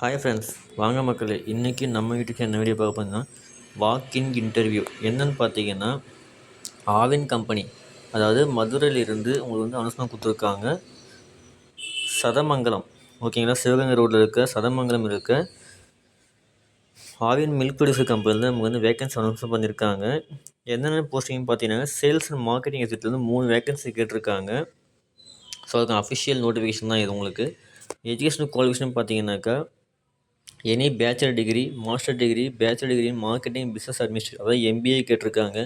Hi friends, வாங்க மக்களே. இன்றைக்கி நம்ம வீட்டுக்கு என்ன வீடியோ பார்க்க போனால் வாக்கின் இன்டர்வியூ என்னென்னு பார்த்தீங்கன்னா, ஆவின் கம்பெனி, அதாவது மதுரையிலிருந்து உங்களுக்கு வந்து அனௌன்ஸ்மெண்ட் கொடுத்துருக்காங்க. சதமங்கலம், ஓகேங்களா, சிவகங்கை ரோட்டில் இருக்க சதமங்கலம் இருக்க ஆவின் மில்க் ப்ரொடியூசர் கம்பெனியில் நமக்கு வந்து வேகன்சி அனௌன்ஸ்மெண்ட் பண்ணியிருக்காங்க. என்னென்ன போஸ்டிங்னு பார்த்தீங்கன்னா, சேல்ஸ் அண்ட் மார்க்கெட்டிங் எக்ஸிட்லேருந்து 3 வேகன்சி கேட்டிருக்காங்க. ஸோ அதுக்கு அஃபிஷியல் நோட்டிஃபிகேஷன் தான் இது. உங்களுக்கு எஜுகேஷனல் குவாலிஃபிகேஷன் பார்த்தீங்கன்னாக்கா any bachelor degree, master degree, bachelor degree in marketing, business administration, அதாவது எம்பிஏ கேட்டிருக்காங்க.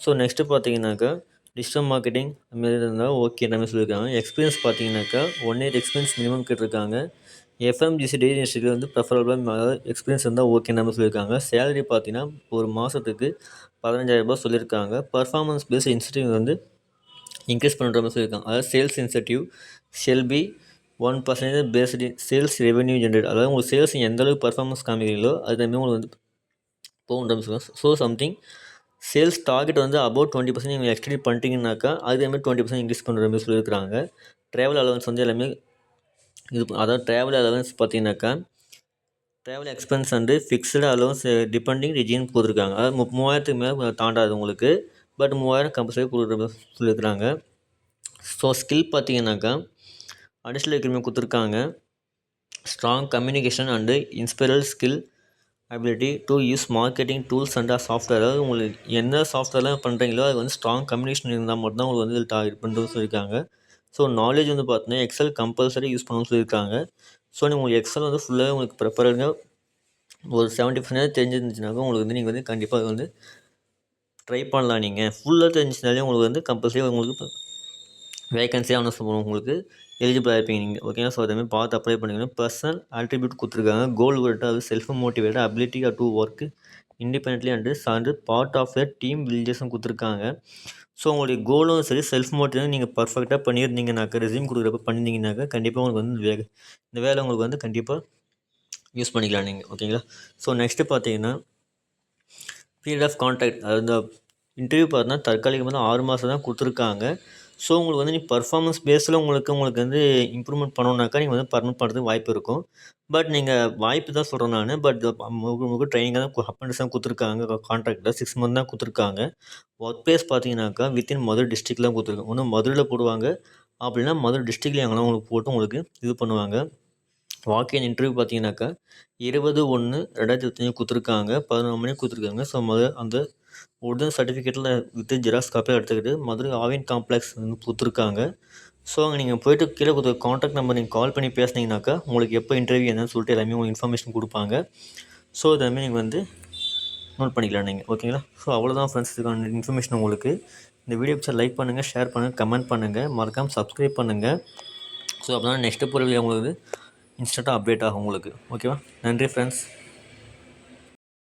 ஸோ நெக்ஸ்ட்டு பார்த்தீங்கன்னாக்கா டிஜிட்டல் மார்க்கெட்டிங் அதுமாரி இருந்தால் ஓகே எல்லாமே சொல்லியிருக்காங்க. எக்ஸ்பீரியன்ஸ் பார்த்தீங்கன்னாக்கா 1 இயர் எக்ஸ்பீரியன்ஸ் மினிமம் கேட்டிருக்காங்க. எஃப்எம்ஜிசி டெய்ரி இண்டஸ்ட்ரியில் வந்து ப்ரிஃபரபிளாக எக்ஸ்பீரியன்ஸ் இருந்தால் ஓகே எல்லாமே சொல்லியிருக்காங்க. சேலரி பார்த்தீங்கன்னா ஒரு மாதத்துக்கு 15,000 சொல்லியிருக்காங்க. பர்ஃபார்மன்ஸ் பேஸ்ட் இன்சென்டிவ் வந்து இன்க்ரீஸ் பண்ணுற மாதிரி சொல்லியிருக்காங்க. அதாவது sales incentive shell B 1% based sales revenue generate, அதாவது உங்களுக்கு சேல்ஸ் எந்தளவுக்கு பர்ஃபார்மன்ஸ் காமிக்கிறீங்களோ அதுமாதிரி உங்களுக்கு வந்து போகுன்ற சொல்லுவாங்க. ஸோ சம்திங் சேல்ஸ் டார்கெட் வந்து அபவுட் 20% நீங்கள் எக்ஸ்டெண்ட் பண்ணிட்டீங்கன்னாக்கா அதேமாதிரி 20% இன்க்ரீஸ் பண்ணுற மாதிரி சொல்லியிருக்காங்க. ட்ராவல் அலவன்ஸ் வந்து எல்லாமே இது, அதாவது ட்ராவல் அலவன்ஸ் பார்த்தீங்கன்னாக்கா travel expense and fixed allowance depending region கொடுத்துருக்காங்க. அதாவது 3000க்கு மேலே தாண்டாது உங்களுக்கு, பட் 3000 கம்பல்சரி கொடுக்குற மாதிரி சொல்லியிருக்கிறாங்க. ஸோ ஸ்கில் பார்த்தீங்கன்னாக்கா அடிஷ்னல் எக்யூப்மெண்ட் கொடுத்துருக்காங்க. ஸ்ட்ராங் கம்யூனிகேஷன் அண்டு இன்ஸ்பைரல் skill ability to use marketing tools and software, அதாவது உங்களுக்கு என்ன சாஃப்ட்வேர்லாம் பண்ணுறீங்களோ அது வந்து ஸ்ட்ராங் கம்யூனிகேஷன் இருந்தால் மட்டும்தான் உங்களுக்கு வந்து இதில் டார்கெட் பண்ணுறது சொல்லியிருக்காங்க. ஸோ நாலேஜ் வந்து பார்த்தீங்கன்னா எக்ஸல் கம்பல்சரி யூஸ் பண்ணணும்னு சொல்லியிருக்காங்க. ஸோ உங்களுக்கு எக்ஸல் வந்து ஃபுல்லாக உங்களுக்கு ப்ரிப்பராக ஒரு 70% தெரிஞ்சிருந்துச்சுனாக்கா உங்களுக்கு வந்து நீங்கள் வந்து கண்டிப்பாக வந்து ட்ரை பண்ணலாம். நீங்கள் ஃபுல்லாக தெரிஞ்சிச்சுனாலே உங்களுக்கு வந்து கம்பல்சரி உங்களுக்கு வேகன்சியாக அனௌன்ஸ் பண்ணுவோம், உங்களுக்கு எலிஜிபிளாக இருப்பீங்க நீங்கள், ஓகேங்களா. ஸோ அதேமாதிரி பார்த்து அப்ளை பண்ணிக்கணும். பர்சனல் ஆட்ரிபியூட் கொடுத்துருக்காங்க. கோல் ஓரியன்ட், அது self motivated, ability to work independently and part of the team வில்ஜஸும் கொடுத்துருக்காங்க. ஸோ உங்களுடைய கோலும் சரி செல்ஃப் மோட்டிவேட் நீங்கள் பர்ஃபெக்டாக பண்ணியிருந்தீங்கன்னாக்கா, ரெஸ்யூம் கொடுக்குறப்ப பண்ணியிருந்தீங்கன்னாக்கா கண்டிப்பாக உங்களுக்கு வந்து இந்த வேலை உங்களுக்கு வந்து கண்டிப்பாக யூஸ் பண்ணிக்கலாம் நீங்கள், ஓகேங்களா. ஸோ நெக்ஸ்ட்டு பார்த்தீங்கன்னா பீரியட் ஆஃப் கான்ட்ராக்ட், அது இந்த இன்டர்வியூ பார்த்தீங்கன்னா தற்காலிகமாக தான் 6 மாதம் தான் கொடுத்துருக்காங்க. ஸோ உங்களுக்கு வந்து நீ பர்ஃபார்மன்ஸ் பேஸில் உங்களுக்கு வந்து இம்ப்ரூவ்மெண்ட் பண்ணணுன்னாக்கா நீங்கள் வந்து பர்மனெண்ட் பண்ணுறதுக்கு வாய்ப்பு இருக்கும். பட் நீங்கள் வாய்ப்பு தான் சொல்கிறேன் நான். பட் உங்களுக்கு ட்ரைனிங்காக தான் அப்ரண்டிஸ் தான் கொடுத்துருக்காங்க. கான்ட்ராக்டில் 6 மந்த் தான் கொடுத்துருக்காங்க. ஒர்க் பிளேஸ் பார்த்தீங்கன்னாக்கா வித்தின் மதுரை டிஸ்ட்ரிக்ட்லாம் கொடுத்துருக்காங்க. ஒன்று மதுரையில் போடுவாங்க, அப்படின்னா மதுரை டிஸ்ட்ரிக்ட்லேயே எங்கெல்லாம் உங்களுக்கு போட்டு உங்களுக்கு இது பண்ணுவாங்க. வாக்கின் இன்டர்வியூ பார்த்தீங்கன்னாக்கா 20/1/2025 கொடுத்துருக்காங்க. 11 மணிக்கு கொடுத்துருக்காங்க. ஸோ அந்த ஒரிஜினல் சர்டிஃபிகேட்டில் வித் ஜெராக்ஸ் காப்பியாக எடுத்துக்கிட்டு மதுரை ஆவின் காம்ப்ளெக்ஸ் வந்து கொடுத்துருக்காங்க. ஸோ அங்கே நீங்கள் போய்ட்டு கீழே கொடுத்த காண்டாக்ட் நம்பர் நீங்கள் கால் பண்ணி பேசுனீங்கன்னாக்கா உங்களுக்கு எப்போ இன்டர்வியூ என்னன்னு சொல்லிட்டு எல்லாமே உங்களுக்கு இன்ஃபர்மேஷன் கொடுப்பாங்க. ஸோ இதெல்லாமே நீங்கள் வந்து நோட் பண்ணிக்கலாம் நீங்கள், ஓகேங்களா. ஸோ அவ்வளோதான் ஃப்ரெண்ட்ஸ், இதுக்கான இன்ஃபர்மேஷன் உங்களுக்கு. இந்த வீடியோ பிடிச்சா லைக் பண்ணுங்கள், ஷேர் பண்ணுங்கள், கமெண்ட் பண்ணுங்கள், மறக்காமல் சப்ஸ்கிரைப் பண்ணுங்கள். ஸோ அப்போ தான் நெக்ஸ்ட்டு போகிற வீடியோ உங்களுக்கு இன்ஸ்டண்ட்டாக அப்டேட் ஆகும் உங்களுக்கு, ஓகேவா. நன்றி ஃப்ரெண்ட்ஸ்.